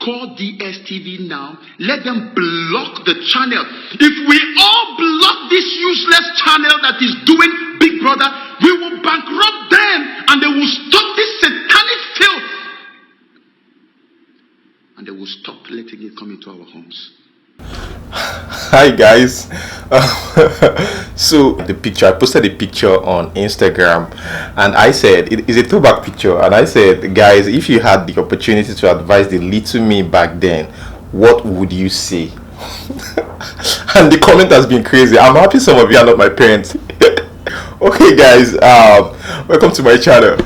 call DSTV now. Let them block the channel. If we all block this useless channel that is doing Big Brother, we will bankrupt them and they will stop this satanic filth. And they will stop letting it come into our homes. Hi guys. So the picture, I posted a picture on Instagram and I said it is a throwback picture, and I said, guys, if you had the opportunity to advise the little me back then, what would you say? And the comment has been crazy. I'm happy some of you are not my parents. Okay guys, welcome to my channel.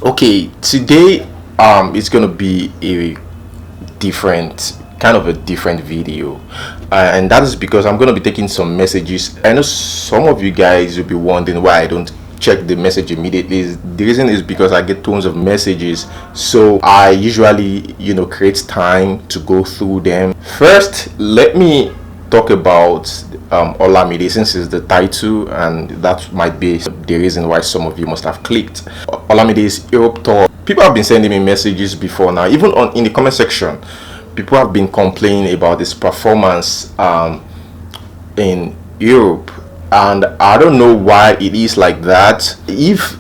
Okay, today it's gonna be a different video, and that is because I'm gonna be taking some messages. I know some of you guys will be wondering why I don't check the message immediately. The reason is because I get tons of messages, so I usually create time to go through them. First, let me talk about Olamide, since it's the title, and that might be the reason why some of you must have clicked. Olamide's Europe tour. People have been sending me messages before now, even in the comment section. People have been complaining about this performance in Europe, and I don't know why it is like that. If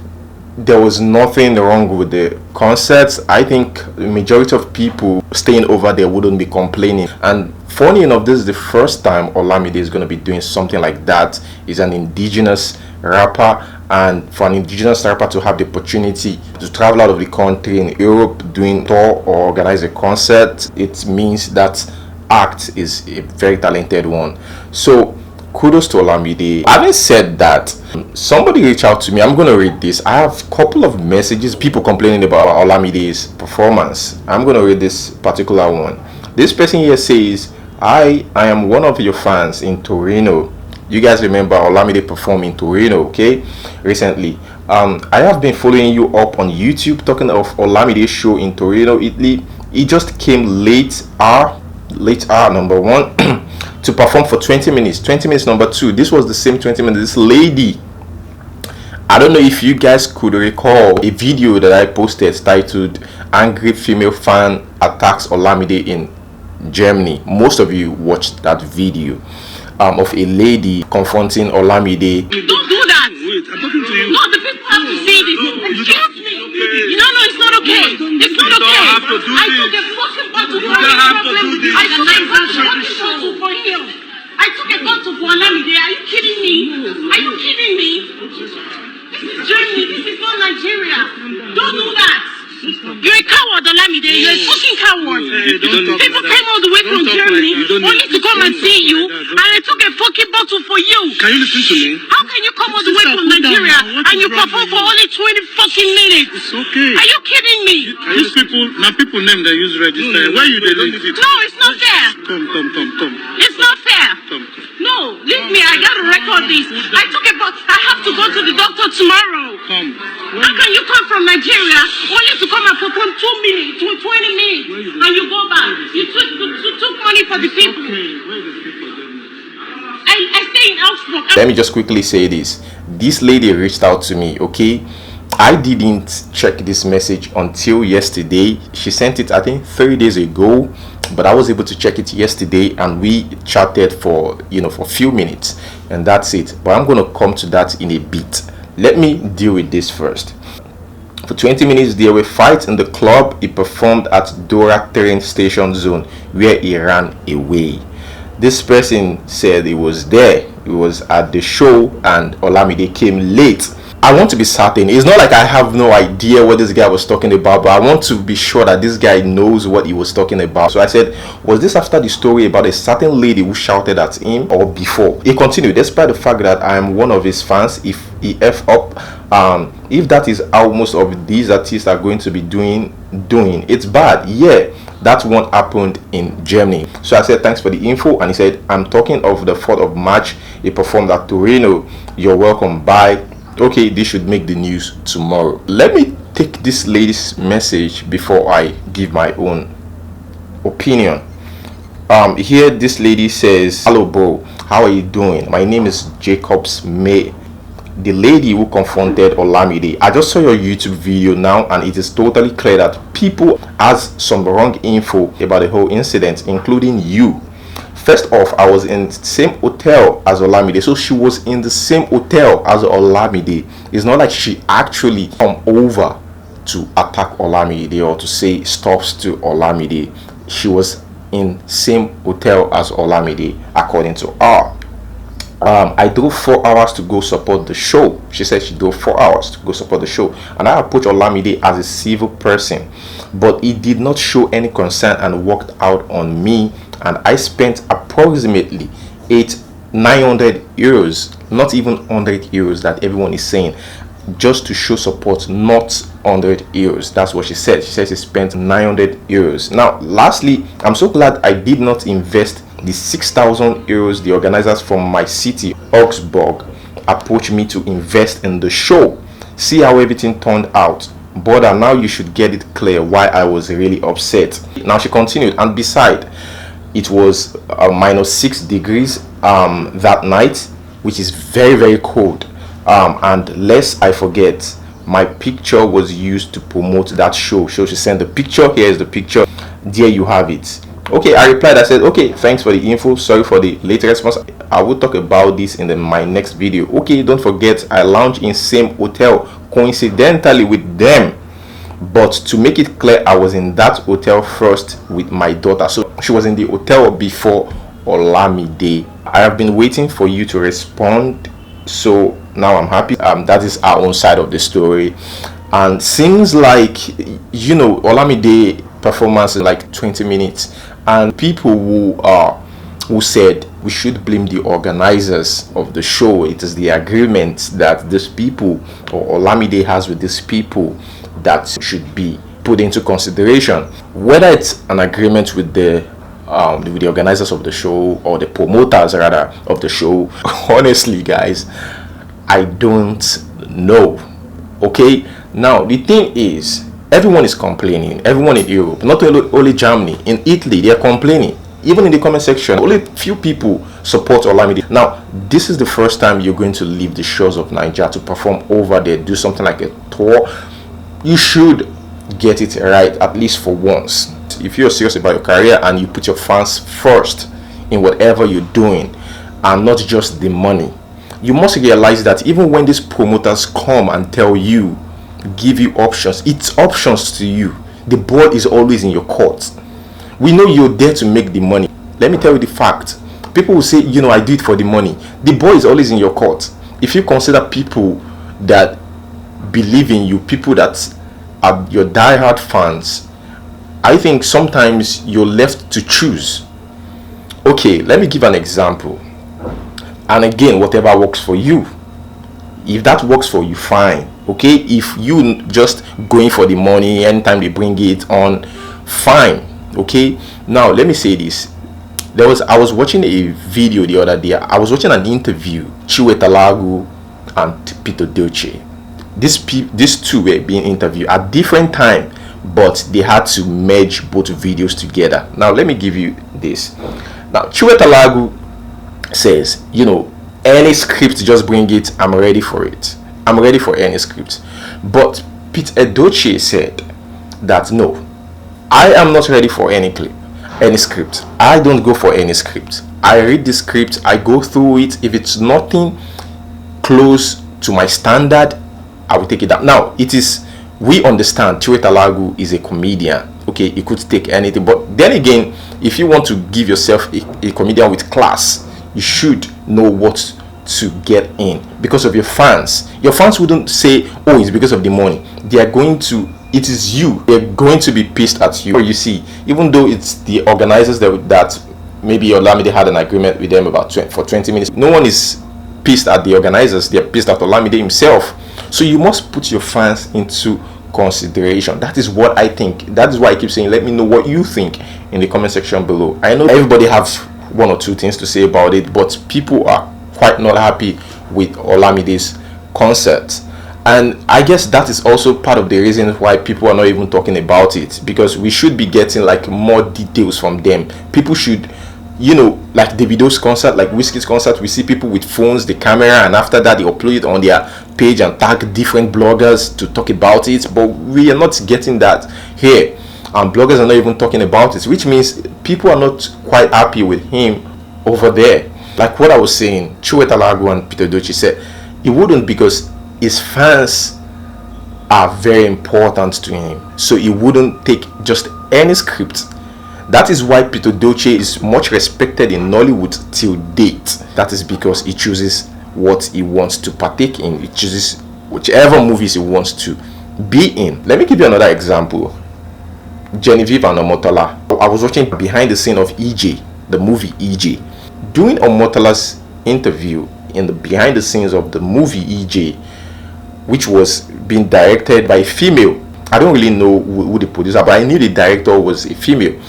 there was nothing wrong with the concerts, I think the majority of people staying over there wouldn't be complaining. And funny enough, this is the first time Olamide is going to be doing something like that. He's an indigenous rapper, and for an indigenous rapper to have the opportunity to travel out of the country in Europe doing tour or organize a concert, it means that act is a very talented one. So kudos to Olamide. Having said that, somebody reached out to me. I'm going to read this. I have a couple of messages, people complaining about Olamide's performance. I'm going to read this particular one. This person here says, I am one of your fans in Torino. You guys remember Olamide performed in Torino, okay, recently. I have been following you up on YouTube, talking of Olamide's show in Torino, Italy. He just came late hour number one to perform for 20 minutes. 20 minutes number two. This was the same 20 minutes. This lady, I don't know if you guys could recall a video that I posted titled "Angry Female Fan Attacks Olamide in Germany." Most of you watched that video of a lady confronting Olamide. Don't do that. Wait, I'm talking to you. No, the people have to see this. Excuse me. No, it's not okay. It's not okay. have to do I this. took a fucking bottle for don't have to do this. I took a bottle for him. I took a bottle for Olamide. Are you kidding me? Are you kidding me? This is Germany. This is not Nigeria. Don't do that. You're a coward, Olamide. You're a fucking coward. People came all the way from Germany only to come and see you, and I took a fucking bottle for you. Can you listen to me? How can you come all the way from Nigeria and you perform for only 20 fucking minutes? It's okay. Are you kidding me? These people name they use register. Why you delete it? No, it's not fair. Come. It's not fair. Come. No, leave me. I gotta record this. I took a bottle. I have to go to the doctor tomorrow. Come. How can you come from Nigeria only to come and perform 2 minutes, 20 minutes, and you go back? You took money for the people. I stay in Augsburg. Let me just quickly say this. This lady reached out to me, okay? I didn't check this message until yesterday. She sent it, I think, 3 days ago, but I was able to check it yesterday, and we chatted for a few minutes, and that's it. But I'm going to come to that in a bit. Let me deal with this first. For 20 minutes, there were fights in the club. He performed at Dora train station zone, where he ran away. This person said he was there. He was at the show, and Olamide came late. I want to be certain. It's not like I have no idea what this guy was talking about, but I want to be sure that this guy knows what he was talking about. So I said, was this after the story about a certain lady who shouted at him, or before? He continued, despite the fact that I am one of his fans, if he F up, if that is how most of these artists are going to be doing, it's bad. Yeah, that one happened in Germany. So I said, thanks for the info. And he said, I'm talking of the 4th of March. He performed at Torino. You're welcome. Bye. Okay, this should make the news tomorrow. Let me take this lady's message before I give my own opinion. Here this lady says, hello bro, how are you doing? My name is Jacobs May, the lady who confronted Olamide. I just saw your YouTube video now, and it is totally clear that people has some wrong info about the whole incident, including you. First off, I was in the same hotel as Olamide, so she was in the same hotel as Olamide. It's not like she actually come over to attack Olamide or to say stops to Olamide. She was in same hotel as Olamide, according to her. I drove 4 hours to go support the show. She said she drove 4 hours to go support the show, and I approached Olamide as a civil person, but he did not show any concern and walked out on me. And I spent approximately 900 euros, not even 100 euros that everyone is saying, just to show support, not 100 euros. That's what she said. She says she spent 900 euros. Now, lastly, I'm so glad I did not invest the 6,000 euros the organizers from my city, Augsburg, approached me to invest in the show. See how everything turned out. Brother, now you should get it clear why I was really upset. Now she continued, and beside, it was -6 degrees that night, which is very, very cold. And lest I forget, my picture was used to promote that show. So she sent the picture. Here is the picture. There you have it. Okay, I replied. I said, okay, thanks for the info. Sorry for the late response. I will talk about this in my next video. Okay, don't forget, I lounge in same hotel coincidentally with them. But to make it clear, I was in that hotel first with my daughter. So she was in the hotel before Olamide. I have been waiting for you to respond. So now I'm happy. That is our own side of the story. And seems like, you know, Olamide performance is like 20 minutes. And people who said we should blame the organizers of the show. It is the agreement that these people or Olamide has with these people that should be put into consideration. Whether it's an agreement with the organizers of the show or the promoters rather of the show, honestly guys, I don't know. Okay, now the thing is, everyone is complaining. Everyone in Europe, not only Germany, in Italy, they are complaining. Even in the comment section, only few people support Olamide. Now, this is the first time you're going to leave the shores of Nigeria to perform over there, do something like a tour. You should get it right at least for once. If you're serious about your career and you put your fans first in whatever you're doing and not just the money, you must realize that even when these promoters come and tell you, give you options, it's options to you. The ball is always in your court. We know you're there to make the money. Let me tell you the fact. People will say, you know, I do it for the money. The ball is always in your court. If you consider people that believe in you, people that are your diehard fans, I think sometimes you're left to choose. Okay, let me give an example. And again, whatever works for you. If that works for you, fine. Okay, if you just going for the money anytime they bring it on, fine. Okay, now let me say this. I was watching a video the other day. I was watching an interview, Chiwetalagu and Peter Doce. These two were being interviewed at different time, but they had to merge both videos together. Now let me give you this. Now Chiwetalagu says, you know, any script, just bring it, I'm ready for it. I'm ready for any script. But Peter Doce said that no, I am not ready for any script. I don't go for any script. I read the script, I go through it. If it's nothing close to my standard, I will take it down. Now, we understand Chiwetalagu is a comedian. Okay, he could take anything. But then again, if you want to give yourself a comedian with class, you should know what to get in because of your fans. Your fans wouldn't say, oh, it's because of the money. They are going to, it is you. They're going to be pissed at you. You see, even though it's the organizers that maybe Olamide had an agreement with them about for 20 minutes, no one is pissed at the organizers. They're pissed at Olamide himself. So you must put your fans into consideration. That is what I think. That is why I keep saying, let me know what you think in the comment section below. I know everybody has one or two things to say about it, but people are quite not happy with Olamide's concert, and I guess that is also part of the reason why people are not even talking about it, because we should be getting like more details from them. People should you know, like Davido's concert, like Whiskey's concert, we see people with phones, the camera, and after that they upload it on their page and tag different bloggers to talk about it. But we are not getting that here, and bloggers are not even talking about it, which means people are not quite happy with him over there. Like what I was saying, Chuet Alago and Peter Dochi said he wouldn't, because his fans are very important to him, so he wouldn't take just any script. That is why Peter Doche is much respected in Nollywood till date. That is because he chooses what he wants to partake in. He chooses whichever movies he wants to be in. Let me give you another example. Genevieve and Omotola. I was watching behind the scene of EJ, the movie EJ. During Omotola's interview in the behind the scenes of the movie EJ, which was being directed by a female. I don't really know who the producer, but I knew the director was a female.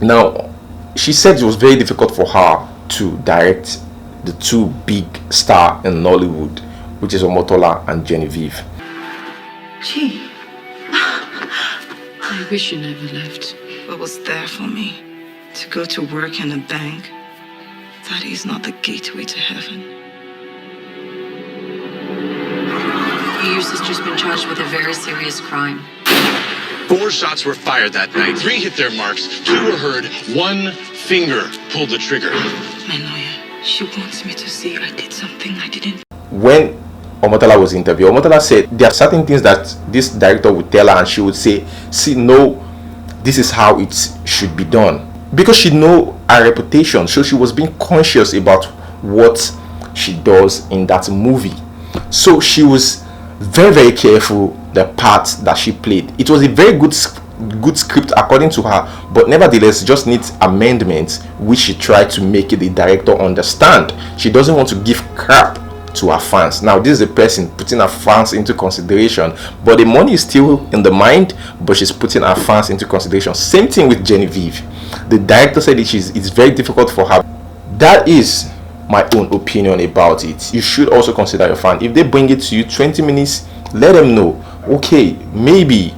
Now, she said it was very difficult for her to direct the two big stars in Nollywood, which is Omotola and Genevieve. Gee, I wish you never left. What was there for me? To go to work in a bank? That is not the gateway to heaven. Your sister's been charged with a very serious crime. 4 shots were fired that night. 3 hit their marks. 2 were heard. 1 finger pulled the trigger. My lawyer, she wants me to say I did something I didn't. When Omotola was interviewed, Omotola said there are certain things that this director would tell her and she would say, see, no, this is how it should be done. Because she know her reputation, so she was being conscious about what she does in that movie. So she was very, very careful the part that she played. It was a very good script according to her, but nevertheless just needs amendments, which she tried to make the director understand. She doesn't want to give crap to her fans. Now this is a person putting her fans into consideration, but the money is still in the mind, but she's putting her fans into consideration. Same thing with Genevieve. The director said it's very difficult for her. That is my own opinion about it. You should also consider your fan. If they bring it to you 20 minutes, let them know, okay, maybe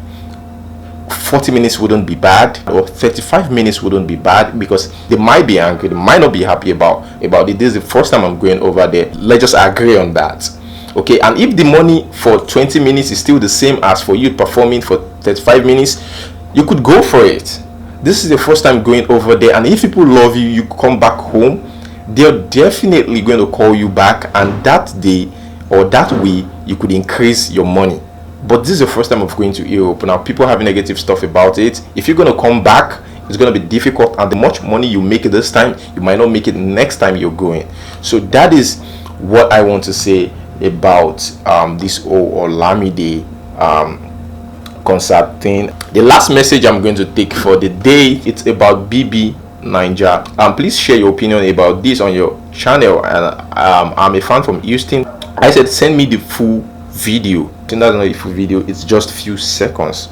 40 minutes wouldn't be bad, or 35 minutes wouldn't be bad, because they might be angry, they might not be happy about it. This is the first time I'm going over there. Let's just agree on that. Okay, and if the money for 20 minutes is still the same as for you performing for 35 minutes, you could go for it. This is the first time going over there, and if people love you, you come back home, they're definitely going to call you back, and that day or that way you could increase your money. But this is the first time of going to Europe. Now people have negative stuff about it. If you're going to come back, it's going to be difficult, and the much money you make this time, you might not make it next time you're going. So that is what I want to say about this Olamide concert thing. The last message I'm going to take for the day, it's about BBNAIJA. Please share your opinion about this on your channel. And I'm a fan from Houston. I said send me the full video. I think that's not a full video, it's just few seconds.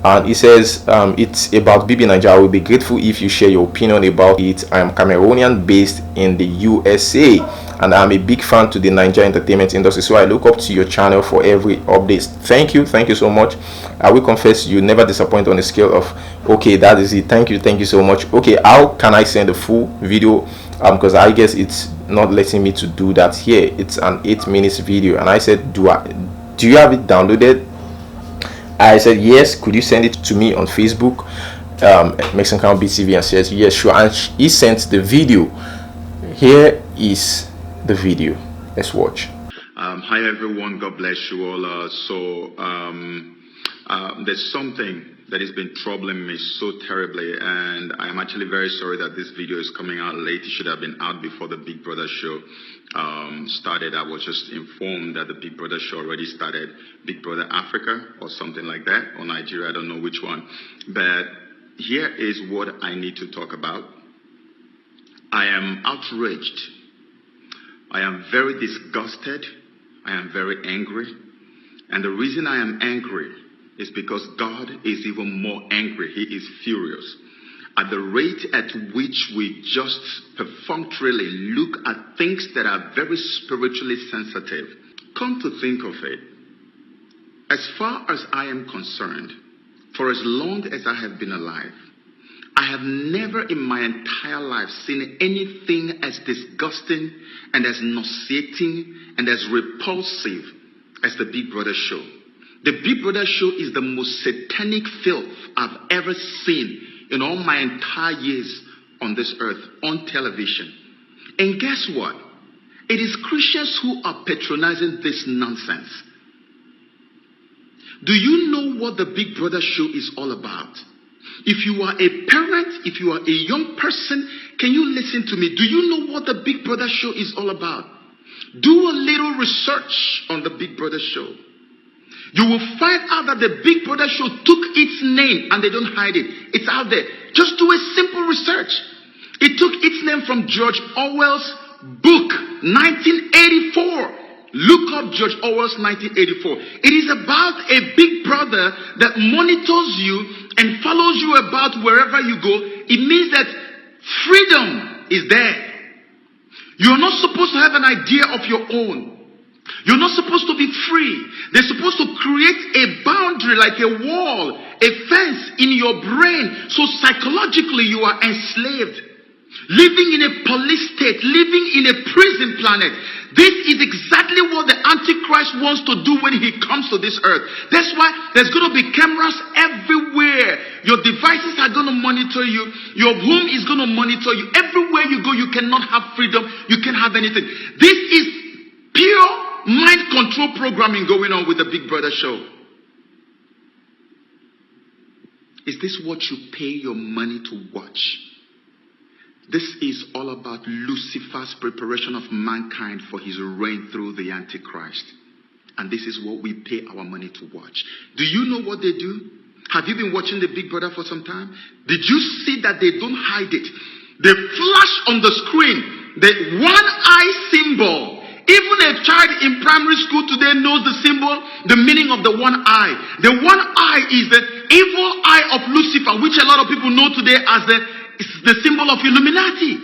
And it says it's about BBNAIJA. I will be grateful if you share your opinion about it. I am Cameroonian based in the USA, and I'm a big fan to the Nigeria entertainment industry, so I look up to your channel for every update. Thank you so much. I will confess you never disappoint on a scale of, okay, that is it. Thank you so much. Okay, how can I send the full video? Because I guess it's not letting me to do that here. It's an 8 minutes video, and I said, do you have it downloaded? I said yes. Could you send it to me on Facebook, MecksoncrownBTV, and says yes, sure. And he sent the video. Here is the video. Let's watch. Hi everyone, God bless you all. There's something that has been troubling me so terribly, and I am actually very sorry that this video is coming out late. It should have been out before the Big Brother show started. I was just informed that the Big Brother show already started, Big Brother Africa or something like that, or Nigeria, I don't know which one. But here is what I need to talk about. I am outraged. I am very disgusted. I am very angry. And the reason I am angry is because God is even more angry. He is furious. At the rate at which we just perfunctorily look at things that are very spiritually sensitive. Come to think of it, as far as I am concerned, for as long as I have been alive, I have never in my entire life seen anything as disgusting and as nauseating and as repulsive as the Big Brother show. The Big Brother show is the most satanic filth I've ever seen in all my entire years on this earth, on television. And guess what? It is Christians who are patronizing this nonsense. Do you know what the Big Brother show is all about? If you are a parent, if you are a young person, can you listen to me? Do you know what the Big Brother show is all about? Do a little research on the Big Brother show. You will find out that the Big Brother show took its name, and they don't hide it. It's out there. Just do a simple research. It took its name from George Orwell's book, 1984. Look up George Orwell's 1984. It is about a big brother that monitors you and follows you about wherever you go. It means that freedom is there. You're not supposed to have an idea of your own. You're not supposed to be free. They're supposed to create a boundary, like a wall, a fence in your brain, so psychologically you are enslaved. Living in a police state, living in a prison planet. This is exactly what the Antichrist wants to do when he comes to this earth. That's why there's going to be cameras everywhere. Your devices are going to monitor you. Your home is going to monitor you. Everywhere you go, you cannot have freedom. You can't have anything. This is pure mind control programming going on with the Big Brother show. Is this what you pay your money to watch? This is all about Lucifer's preparation of mankind for his reign through the Antichrist. And this is what we pay our money to watch. Do you know what they do? Have you been watching the Big Brother for some time? Did you see that they don't hide it? They flash on the screen the one eye symbol. Even a child in primary school today knows the symbol, the meaning of the one eye. The one eye is the evil eye of Lucifer, which a lot of people know today as the symbol of Illuminati.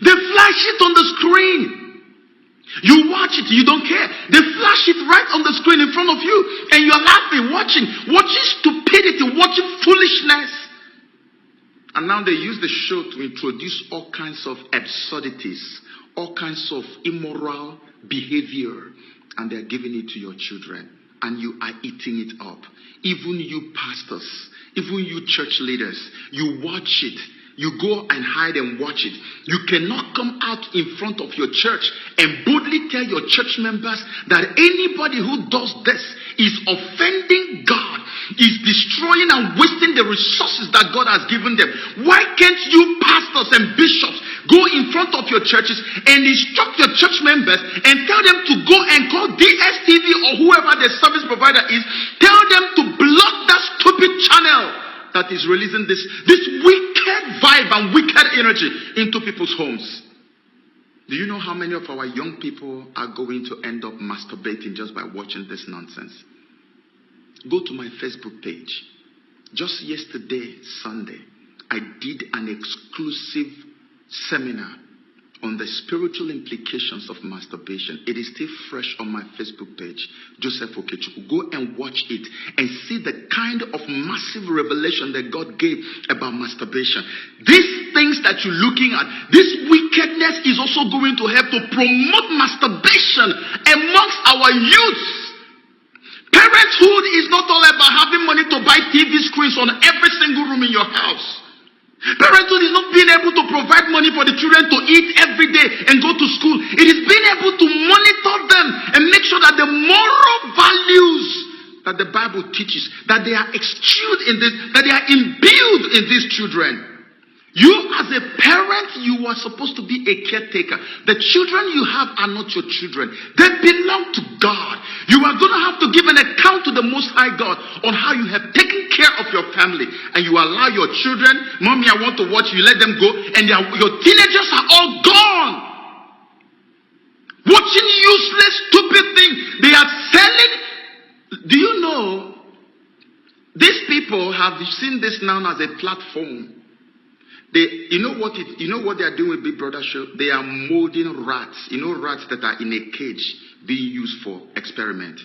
They flash it on the screen. You watch it, you don't care. They flash it right on the screen in front of you, and you're laughing, watching stupidity, watching foolishness. And now they use the show to introduce all kinds of absurdities, all kinds of immoral behavior, and they're giving it to your children, and you are eating it up. Even you pastors, even you church leaders, you watch it. You go and hide and watch it. You cannot come out in front of your church and boldly tell your church members that anybody who does this is offending God, is destroying and wasting the resources that God has given them. Why can't you pastors and bishops go in front of your churches and instruct your church members and tell them to go and call DSTV or whoever the service provider is, tell them to block that stupid channel that is releasing this wicked vibe and wicked energy into people's homes? Do you know how many of our young people are going to end up masturbating just by watching this nonsense? Go to my Facebook page. Just yesterday, Sunday, I did an exclusive seminar on the spiritual implications of masturbation. It is still fresh on my Facebook page, Joseph Okechukwu. Go and watch it and see the kind of massive revelation that God gave about masturbation. These things that you're looking at, this wickedness is also going to help to promote masturbation amongst our youth. Parenthood is not all about having money to buy TV screens on every single room in your house. Parenthood is not being able to provide money for the children to eat every day and go to school. It is being able to monitor them and make sure that the moral values that the Bible teaches, that they are instilled in this, that they are imbued in these children. You as a parent, you are supposed to be a caretaker. The children you have are not your children. They belong to God. You are going to have to give an account to the Most High God on how you have taken care of your family. And you allow your children, mommy, I want to watch, you let them go, and your teenagers are all gone. Watching useless, stupid things. They are selling. Do you know, these people have seen this now as a platform. You know what they are doing with Big Brother show? They are molding rats. You know, rats that are in a cage being used for experiment.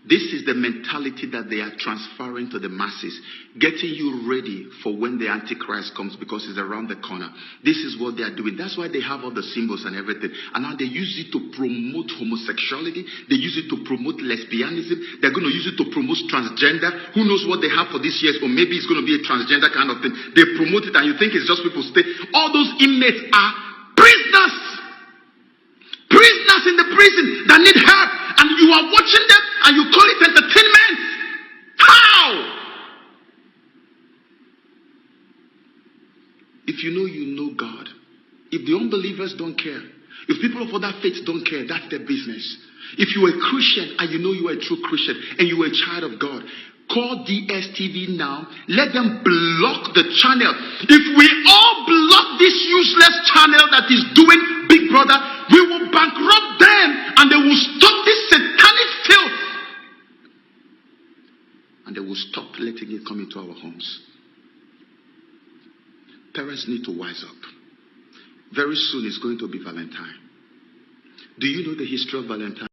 This is the mentality that they are transferring to the masses, getting you ready for when the Antichrist comes, because it's around the corner. This is what they are doing. That's why they have all the symbols and everything. And now they use it to promote homosexuality. They use it to promote lesbianism. They're going to use it to promote transgender. Who knows what they have for this year? Or maybe it's going to be a transgender kind of thing. They promote it and you think it's just people stay. All those inmates are prisoners. Prisoners in the prison that need help. And you are watching them and you call it entertainment. How? If you know God. If the unbelievers don't care. If people of other faiths don't care, that's their business. If you're a Christian and you know you are a true Christian and you are a child of God, call DSTV now. Let them block the channel. If we all block this useless channel that is doing Big Brother, we will bankrupt them and they will stop this satanic filth. And they will stop letting it come into our homes. Parents need to wise up. Very soon it's going to be Valentine. Do you know the history of Valentine?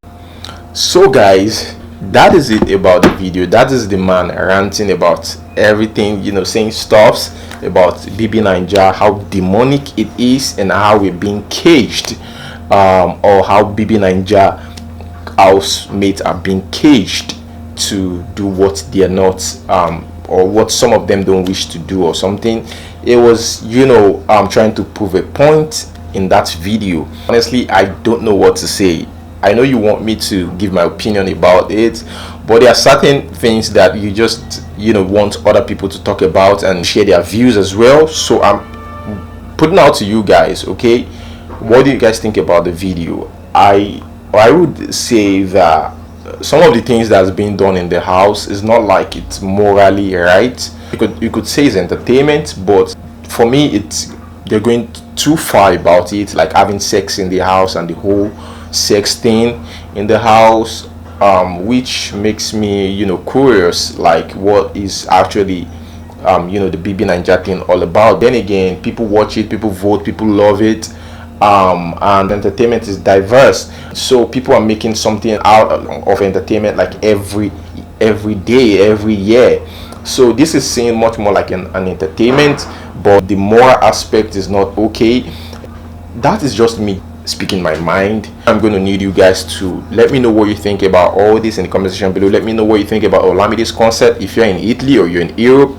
So guys, that is it about the video. That is the man ranting about everything, saying stuffs about BBNAIJA, how demonic it is and how we're being caged, or how BBNAIJA housemates are being caged to do what they are not, or what some of them don't wish to do or something. It was, trying to prove a point in that video. Honestly, I don't know what to say. I know you want me to give my opinion about it, but there are certain things that you just want other people to talk about and share their views as well. So I'm putting out to you guys, okay? What do you guys think about the video? I would say that some of the things that's being done in the house is not like it's morally right. You could say it's entertainment, but for me they're going too far about it, like having sex in the house and the whole sex thing in the house, which makes me curious, like what is actually the BBNAIJA thing all about. Then again, people watch it, people vote, people love it, and entertainment is diverse, so people are making something out of entertainment like every day, every year. So this is seen much more like an entertainment, but the moral aspect is not okay. That is just me speaking my mind. I'm going to need you guys to let me know what you think about all this in the comment section below. Let me know what you think about Olamide's concert. If you're in Italy or you're in Europe,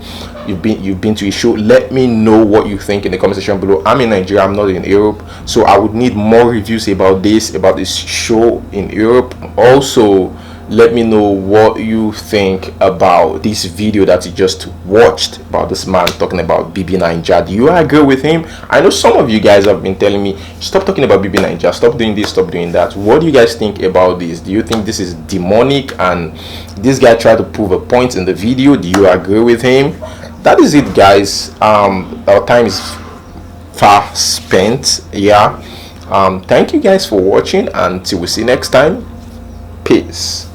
you've been to a show, let me know what you think in the comment section below. I'm in Nigeria, I'm not in Europe, so I would need more reviews about this show in Europe. Also, let me know what you think about this video that you just watched about this man talking about BBNAIJA. Do you agree with him? I know some of you guys have been telling me, stop talking about BBNAIJA, stop doing this, stop doing that. What do you guys think about this? Do you think this is demonic and this guy tried to prove a point in the video? Do you agree with him? That is it, guys. Our time is far spent. Yeah. Thank you guys for watching. Until we see next time. Peace.